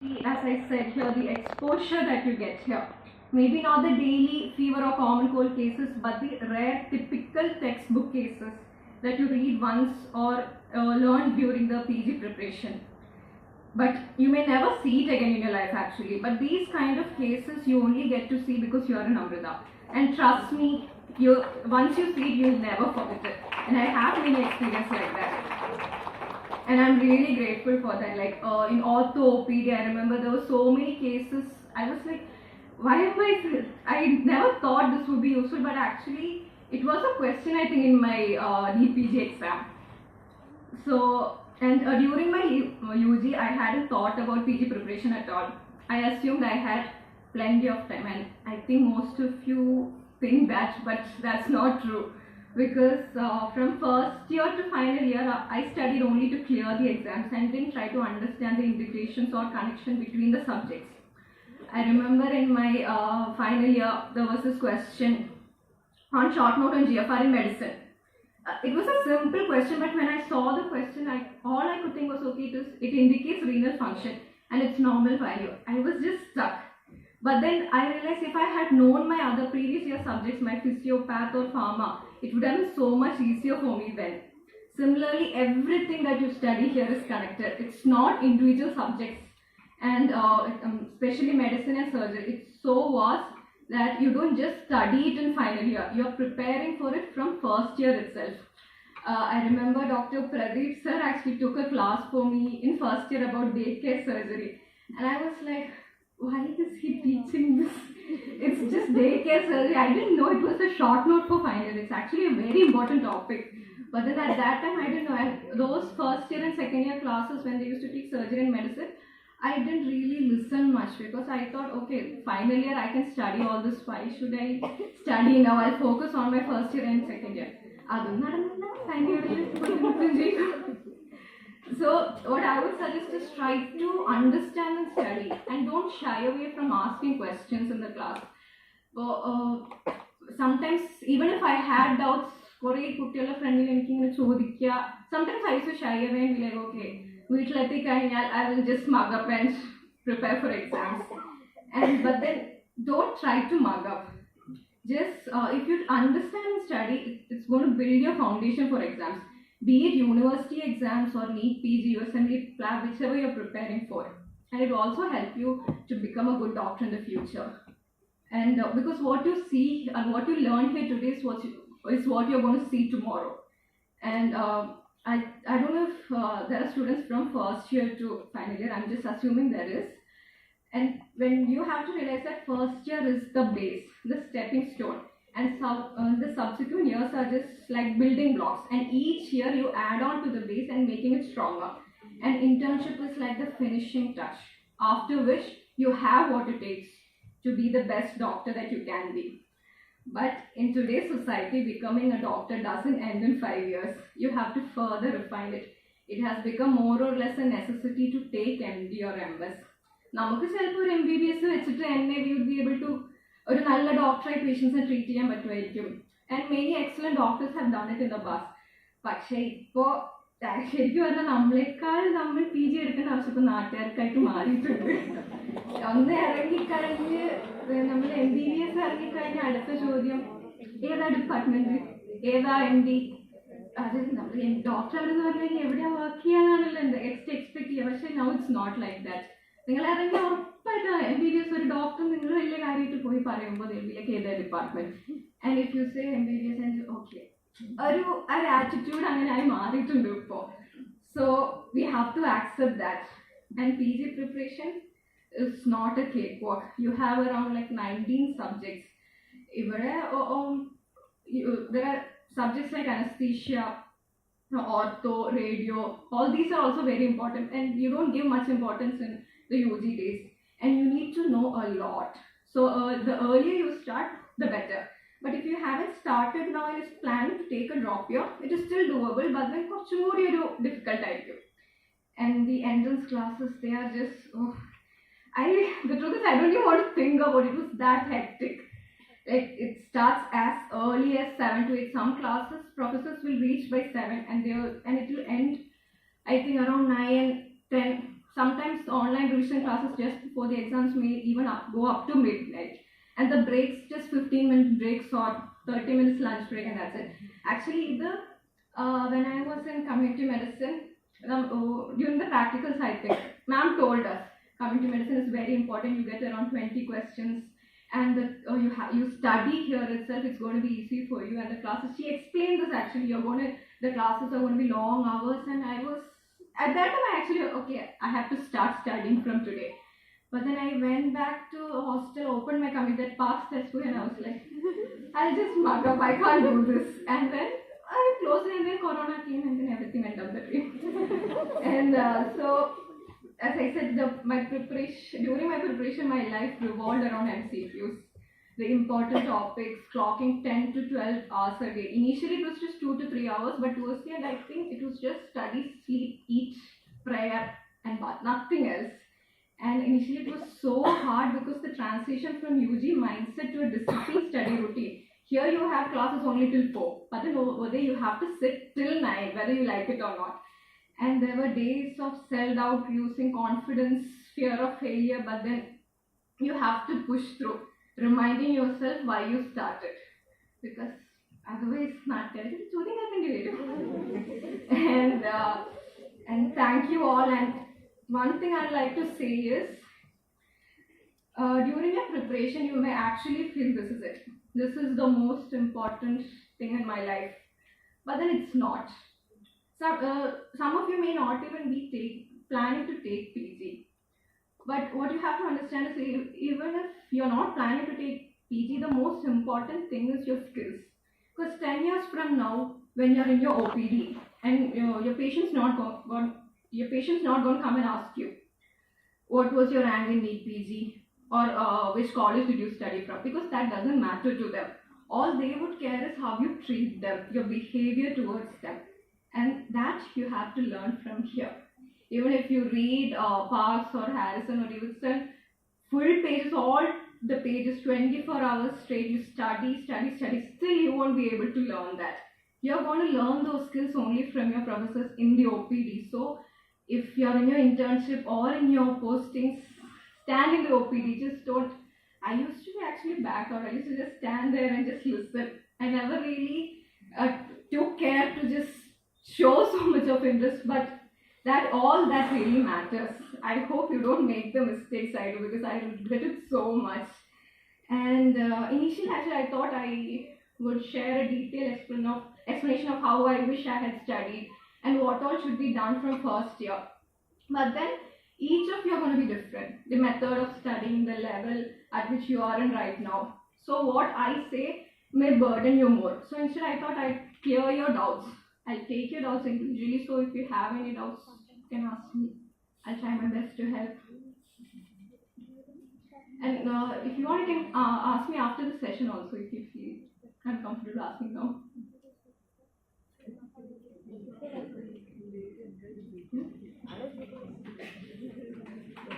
As I said here, the exposure that you get here. Maybe not the daily fever or common cold cases, but the rare typical textbook cases that you read once or learn during the PG preparation. But you may never see it again in your life actually. But these kind of cases you only get to see because you are an Amrita. And trust me, once you see it, you'll never forget it. And I have many experiences like that. And I'm really grateful for that. Like in ortho OPD, I remember there were so many cases. I was like, why am I never thought this would be useful, but actually it was a question I think in my DPG exam. So, and during my UG, I hadn't thought about PG preparation at all. I assumed I had plenty of time, and I think most of you think that, but that's not true. Because from first year to final year, I studied only to clear the exams and didn't try to understand the integrations or connection between the subjects. I remember in my final year, there was this question on short note on GFR in medicine. It was a simple question, but when I saw the question, all I could think was, okay, it indicates renal function and its normal value. I was just stuck. But then I realized if I had known my other previous year subjects, my physiopath or pharma, it would have been so much easier for me then. Similarly, everything that you study here is connected. It's not individual subjects, and especially medicine and surgery. It's so vast that you don't just study it in final year. You're preparing for it from first year itself. I remember Dr. Pradeep sir actually took a class for me in first year about daycare surgery. And I was like, why is he teaching this? It's just daycare surgery. I didn't know it was a short note for final. It's actually a very important topic. But then at that time, I didn't know. And those first year and second year classes when they used to teach surgery and medicine, I didn't really listen much because I thought, okay, final year I can study all this. Why should I study now? I'll focus on my first year and second year. So what I would suggest is try to understand and study and don't shy away from asking questions in the class. Sometimes even if I had doubts, sometimes I used to shy away and be like, okay, I will just mug up and prepare for exams. But then don't try to mug up. Just if you understand and study, it's going to build your foundation for exams. Be it university exams or NEET, PG, USMLE, PLAB, whichever you're preparing for. And it will also help you to become a good doctor in the future. And because what you see and what you learn here today is what you're going to see tomorrow. And I don't know if there are students from first year to final year. I'm just assuming there is. And when you have to realize that first year is the base, the stepping stone, and the subsequent years are just like building blocks. And each year you add on to the base and making it stronger. And internship is like the finishing touch. After which you have what it takes to be the best doctor that you can be. But in today's society, becoming a doctor doesn't end in 5 years. You have to further refine it. It has become more or less a necessity to take MD or MS. നമുക്ക് ചിലപ്പോൾ ഒരു MBBS വെച്ചിട്ട് തന്നെ we would be able to ഒരു നല്ല ഡോക്ടറായി പേഷ്യൻസിനെ treat ചെയ്യാൻ പറ്റുമായിരിക്കും. And many excellent doctors have done it in the past. പക്ഷേ ഇപ്പോൾ ശരിക്കും പറഞ്ഞാൽ നമ്മൾ PG എടുക്കേണ്ട ആവശ്യം ഇപ്പോൾ നാട്ടുകാർക്കായിട്ട് മാറിയിട്ടുണ്ട്. ഒന്ന് ഇറങ്ങിക്കഴിഞ്ഞ് നമ്മൾ MBBS ഇറങ്ങിക്കഴിഞ്ഞ അടുത്ത ചോദ്യം ഏതാ ഡിപ്പാർട്ട്മെന്റ്, ഏതാ MD, അത് നമ്മൾ ഡോക്ടർ എന്ന് പറഞ്ഞു കഴിഞ്ഞാൽ എവിടെയാ വർക്ക് ചെയ്യാനാണല്ലോ എക്സ്പെക്ട് ചെയ്യുക. പക്ഷേ now it's not like that. നിങ്ങൾ ഇറങ്ങി ഉറപ്പായിട്ട് MBBS ഒരു ഡോക്ടർ നിങ്ങൾ വലിയ കാര്യമായിട്ട് പോയി പറയുമ്പോൾ ഇതിലേക്ക് ഏതാ department. And if you say MBBS and okay ഒരു ആറ്റിറ്റ്യൂഡ് അങ്ങനെ ആയി മാറിയിട്ടുണ്ട് ഇപ്പോൾ. So we have to accept that. And PG preparation is not a cakewalk. You have around like 19 subjects. There are subjects like anesthesia, ortho, radio. All these are also very important, and you don't give much importance in the UG days. And you need to know a lot. So the earlier you start, the better. But if you haven't started now and is planning to take a drop year, it is still doable. But then കുറച്ചും കൂടി ഒരു difficult ആയിരിക്കും. And the entrance classes, they are just the truth is I don't even want to think about it. It was that hectic. Like it starts as early as 7 to 8. Some classes professors will reach by 7 and it will end I think around 9, 10. Sometimes the online revision classes just before the exams may even go up to midnight. And the breaks, just 15-minute breaks or 30 minutes lunch break, and that's it. Actually, when I was in community medicine, during the practical side thing, ma'am told us community medicine is very important. You get around 20 questions, and you study here itself. It's going to be easy for you. And the classes, she explained this actually. The classes are going to be long hours, and I was at that time I actually okay. I have to start studying from today. But then I went back to hostel, opened my computer, passed test book, and I was like, I'll just mug up. I can't do this. And then I closed it, and then Corona came, and then everything went up the drain. And so, as I said, during my preparation, my life revolved around MCQs, the important topics, clocking 10 to 12 hours a day. Initially, it was just 2 to 3 hours, but towards the end, I think it was just study, sleep, eat, prayer, and nothing else. And initially, it was so hard because the transition from UG mindset to a disciplined study routine. Here you have classes only till 4, but then over there you have to sit till 9, whether you like it or not. And there were days of self-doubt, losing confidence, fear of failure, but then you have to push through, reminding yourself why you started. Because otherwise, not telling something happened to you. And thank you all. And one thing I'd like to say is, during your preparation, you may actually feel this is it. This is the most important thing in my life. But then it's not. Some of you may not even be planning to take PG. But what you have to understand is, even if you're not planning to take PG, the most important thing is your skills. Because 10 years from now, when you're in your OPD, and your patient's not going to come and ask you, what was your rank in NEET PG? Or which college did you study from? Because that doesn't matter to them. All they would care is how you treat them, your behavior towards them. And that you have to learn from here. Even if you read Parks or Harrison or Davidson, full pages, all the pages, 24 hours straight, you study, still you won't be able to learn that. You're going to learn those skills only from your professors in the OPD. So if you're in your internship or in your postings, stand in the OPD, just don't. I used to be actually backward. I used to just stand there and just listen. I never really took care to just show so much of interest, but that really matters. I hope you don't make the mistakes I do, because I regret it so much. And initially, actually, I thought I would share a detailed explanation of how I wish I had studied and what all should be done from first year. But then each of you are going to be different. The method of studying, the level at which you are in right now. So what I say may burden you more. So instead, I thought I'd clear your doubts. I'll take your doubts individually. So if you have any doubts, you can ask me. I'll try my best to help. And if you want, you can ask me after the session also, if you feel uncomfortable asking now.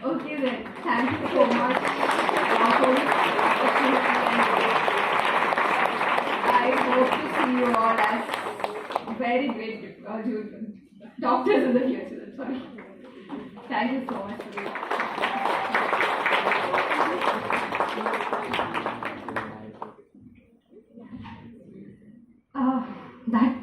Okay then, thank you so much for this opportunity. I hope to see you all as very great doctors in the future. Sorry. Thank you so much for this.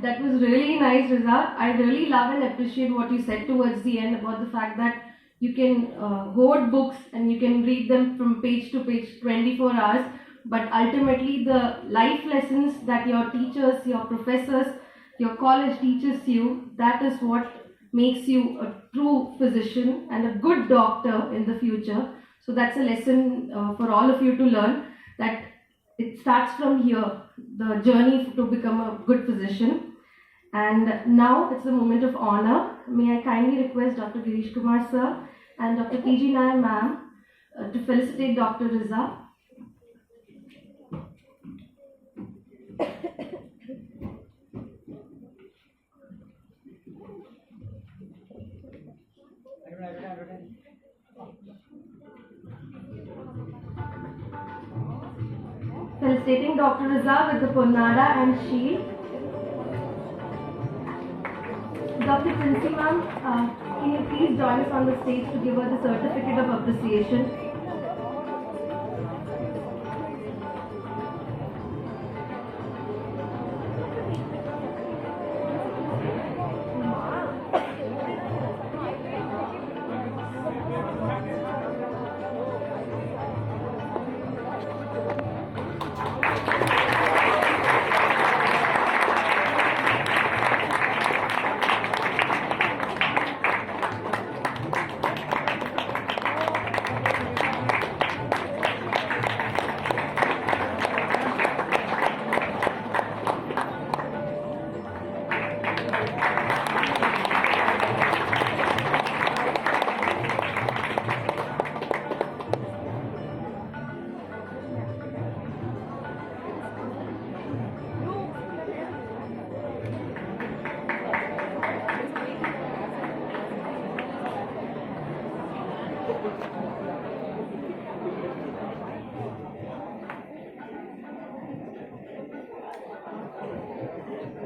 That was really nice, Riza. I really love and appreciate what you said towards the end about the fact that you can hoard books and you can read them from page to page 24 hours, but ultimately the life lessons that your teachers, your professors, your college teaches you, that is what makes you a true physician and a good doctor in the future. So that's a lesson for all of you to learn, that it starts from here, the journey to become a good physician. And now it's a moment of honor. May I kindly request Dr. Girish Kumar sir and Dr. P.G. Nair ma'am to felicitate Dr. Riza. Felicitating Dr. Riza with the Ponnada and shield. Dr. Princy ma'am, Can you please join us on the stage to give her the certificate of appreciation?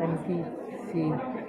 Thank you. See.